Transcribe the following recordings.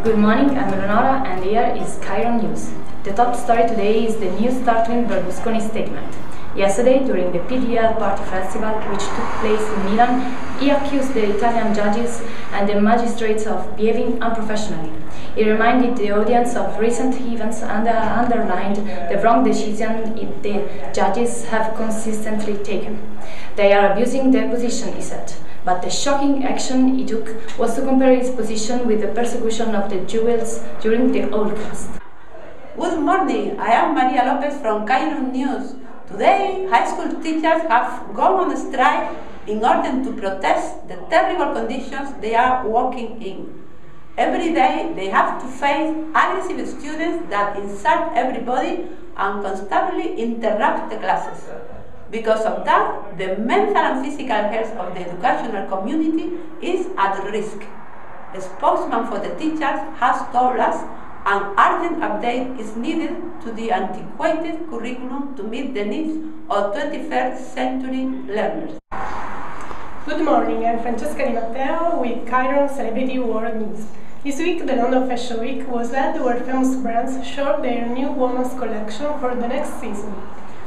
Good morning, I'm Eleonora and here is Cairo News. The top story today is the new startling Berlusconi statement. Yesterday, during the PDL Party Festival, which took place in Milan, he accused the Italian judges and the magistrates of behaving unprofessionally. He reminded the audience of recent events and underlined the wrong decision the judges have consistently taken. They are abusing their position, he said. But the shocking action he took was to compare his position with the persecution of the Jews during the Holocaust. Good morning, I am Maria Lopez from Cairo News. Today, high school teachers have gone on strike in order to protest the terrible conditions they are working in. Every day, they have to face aggressive students that insult everybody and constantly interrupt the classes. Because of that, the mental and physical health of the educational community is at risk. A spokesman for the teachers has told us an urgent update is needed to the antiquated curriculum to meet the needs of 21st century learners. Good morning, I'm Francesca Di Matteo with Cairo Celebrity World News. This week, the London Fashion Week was held where famous brands showed their new women's collection for the next season.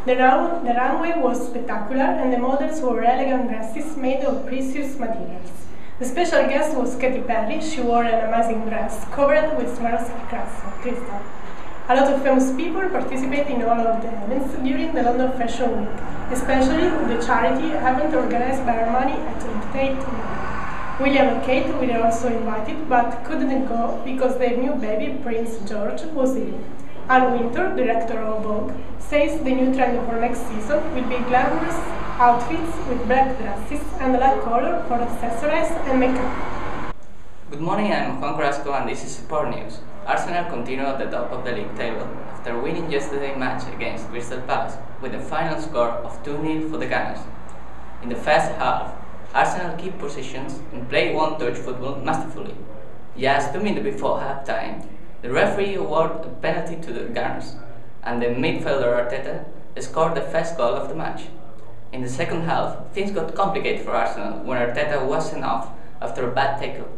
The runway was spectacular and the models wore elegant dresses made of precious materials. The special guest was Katy Perry. She wore an amazing dress covered with Swarovski crystal. A lot of famous people participate in all of the events during the London Fashion Week, especially the charity event organized by Armani at Tate. William and Kate were also invited but couldn't go because their new baby, Prince George, was ill. Anne Wintour, director of Vogue, says the new trend for next season will be glamorous outfits with black dresses and light color for accessories and makeup. Good morning, I'm Juan Carrasco and this is Sport News. Arsenal continue at the top of the league table after winning yesterday's match against Crystal Palace with a final score of 2-0 for the Gunners. In the first half, Arsenal kept possessions and played one-touch football masterfully. Just 2 minutes before half-time, the referee awarded a penalty to the Gunners, and the midfielder Arteta scored the first goal of the match. In the second half, things got complicated for Arsenal when Arteta was sent off after a bad tackle.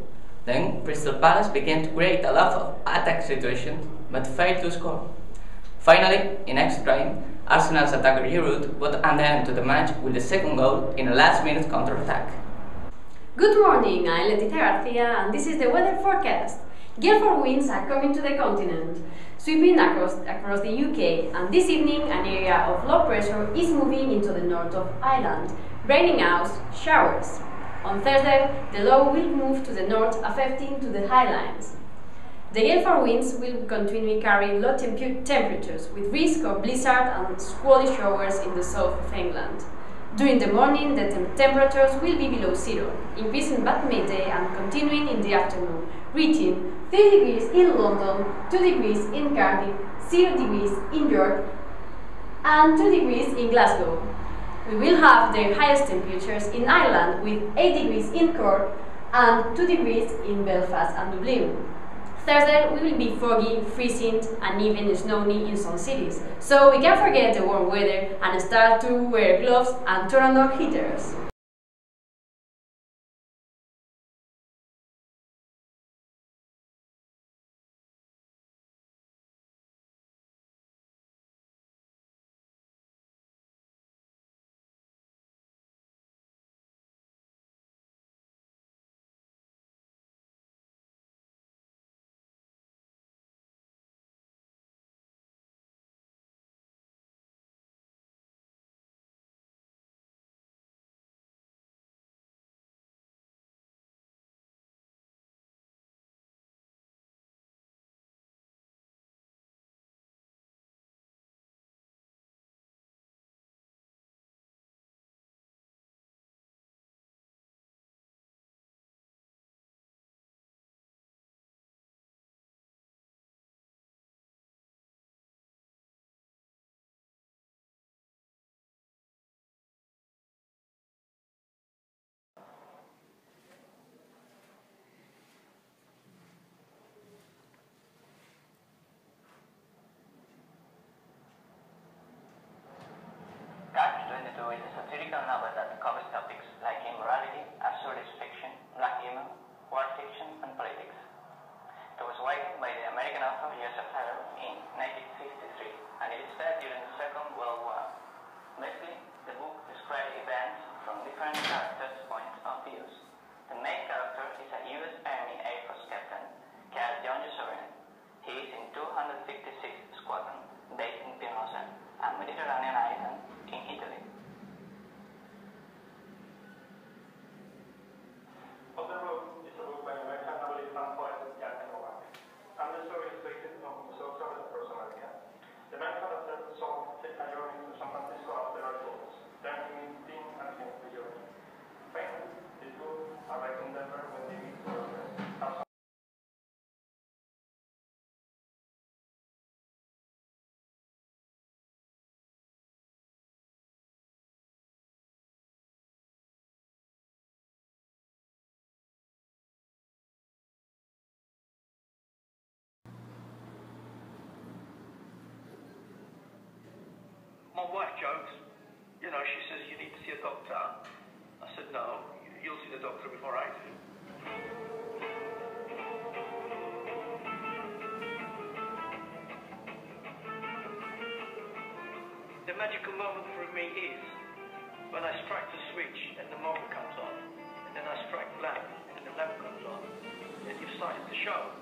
Then Crystal Palace began to create a lot of attack situations, but failed to score. Finally, in extra time, Arsenal's attacker Giroud put an end to the match with the second goal in a last-minute counter-attack. Good morning, I'm Letizia Garcia and this is the weather forecast. Gale force winds are coming to the continent, sweeping across the UK, and this evening an area of low pressure is moving into the north of Ireland, bringing out showers. On Thursday, the low will move to the north, affecting to the highlands. The gale force winds will continue carrying low temperatures, with risk of blizzard and squally showers in the south of England. During the morning, the temperatures will be below zero, increasing by midday and continuing in the afternoon, reaching 3 degrees in London, 2 degrees in Cardiff, 0 degrees in York, and 2 degrees in Glasgow. We will have the highest temperatures in Ireland with 8 degrees in Cork and 2 degrees in Belfast and Dublin. Thursday we will be foggy, freezing and even snowy in some cities, so we can forget the warm weather and start to wear gloves and turn on heaters. is a satirical novel that covers topics like immorality, absurdist fiction, black humor, war fiction, and politics. It was widely 100 years ago in 1963, and it is set during the Second World War. Basically, the book describes events from different characters' points of view. The main character is a U.S. Army Air Force captain, called John Sovereign. He is in 256 Squadron, based in Pinoza, a Mediterranean island in Italy. On the Road is a book by American novelist and poet Jack Kerouac, and the story is based on his autobiography America. The main character Saul takes a journey to San Francisco after our goals, then he meets Tim and ends the journey. Finally, the two arrive in Denver when they meet their friends. My wife jokes, you know, she says, you need to see a doctor. I said, no, you'll see the doctor before I do. The magical moment for me is when I strike the switch and the motor comes on, and then I strike the lamp and the lamp comes on, and you've started the show.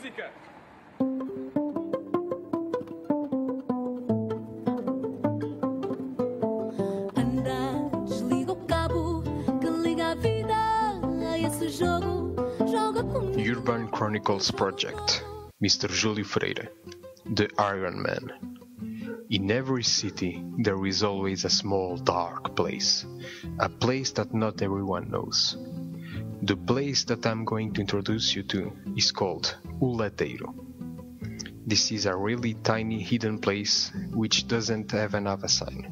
música! Urban Chronicles Project, Mr. Júlio Freire, the Iron Man. In every city there is always a small dark place, a place that not everyone knows. The place that I'm going to introduce you to is called Uleteiro. This is a really tiny hidden place which doesn't even have a sign.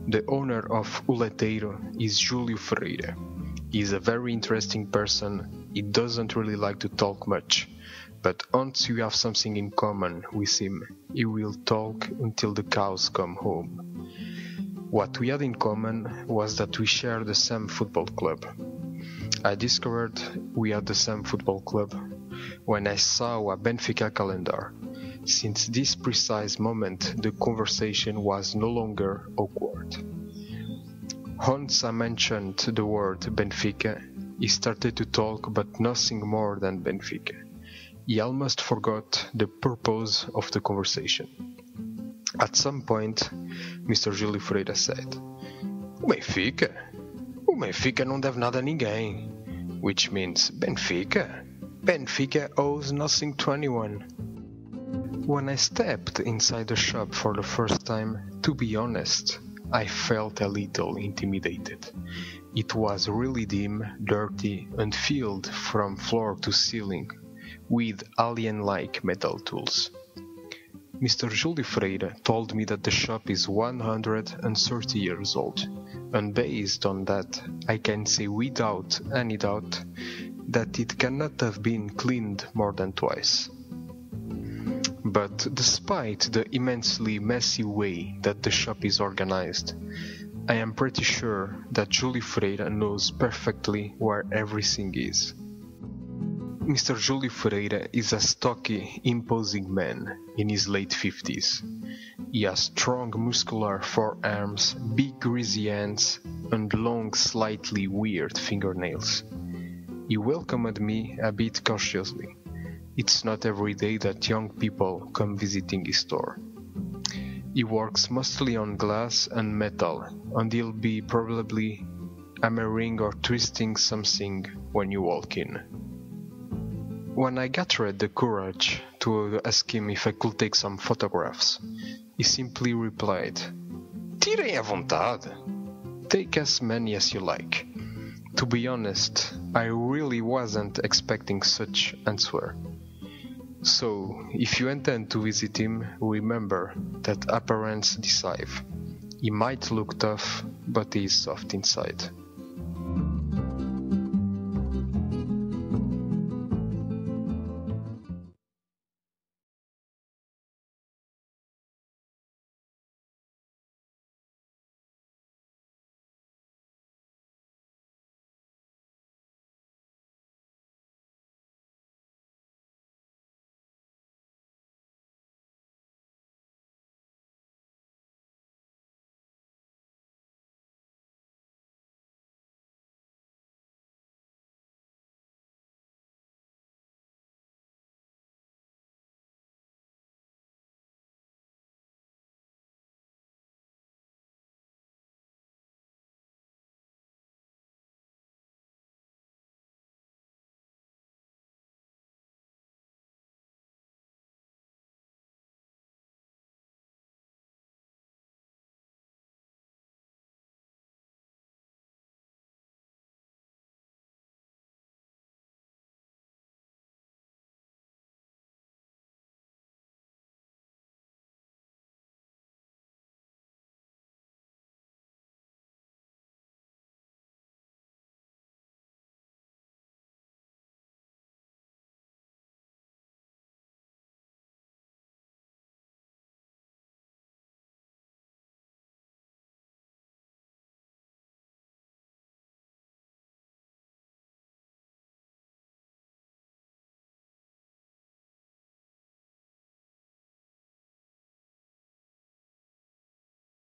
The owner of Uleteiro is Júlio Freire. He's a very interesting person. He doesn't really like to talk much, but once you have something in common with him, he will talk until the cows come home. What we had in common was that we shared the same football club. I discovered we had the same football club when I saw a Benfica calendar. Since this precise moment, the conversation was no longer awkward. Once I mentioned the word Benfica, he started to talk but nothing more than Benfica. He almost forgot the purpose of the conversation. At some point, Mr. Júlio Freire said, O Benfica não deve nada a ninguém. Which means Benfica owes nothing to anyone. When I stepped inside the shop for the first time, to be honest, I felt a little intimidated. It was really dim, dirty, and filled from floor to ceiling with alien-like metal tools. Mr. Júlio Freire told me that the shop is 130 years old, and based on that, I can say without any doubt that it cannot have been cleaned more than twice. But despite the immensely messy way that the shop is organized, I am pretty sure that Júlio Freire knows perfectly where everything is. Mr. Júlio Freire is a stocky, imposing man in his late 50s. He has strong muscular forearms, big greasy hands, and long, slightly weird fingernails. He welcomed me a bit cautiously. It's not every day that young people come visiting his store. He works mostly on glass and metal, and he'll be probably hammering or twisting something when you walk in. When I gathered the courage to ask him if I could take some photographs, he simply replied, Tirem à vontade. Take as many as you like. To be honest, I really wasn't expecting such answer. So, if you intend to visit him, remember that appearance deceives. He might look tough, but he is soft inside.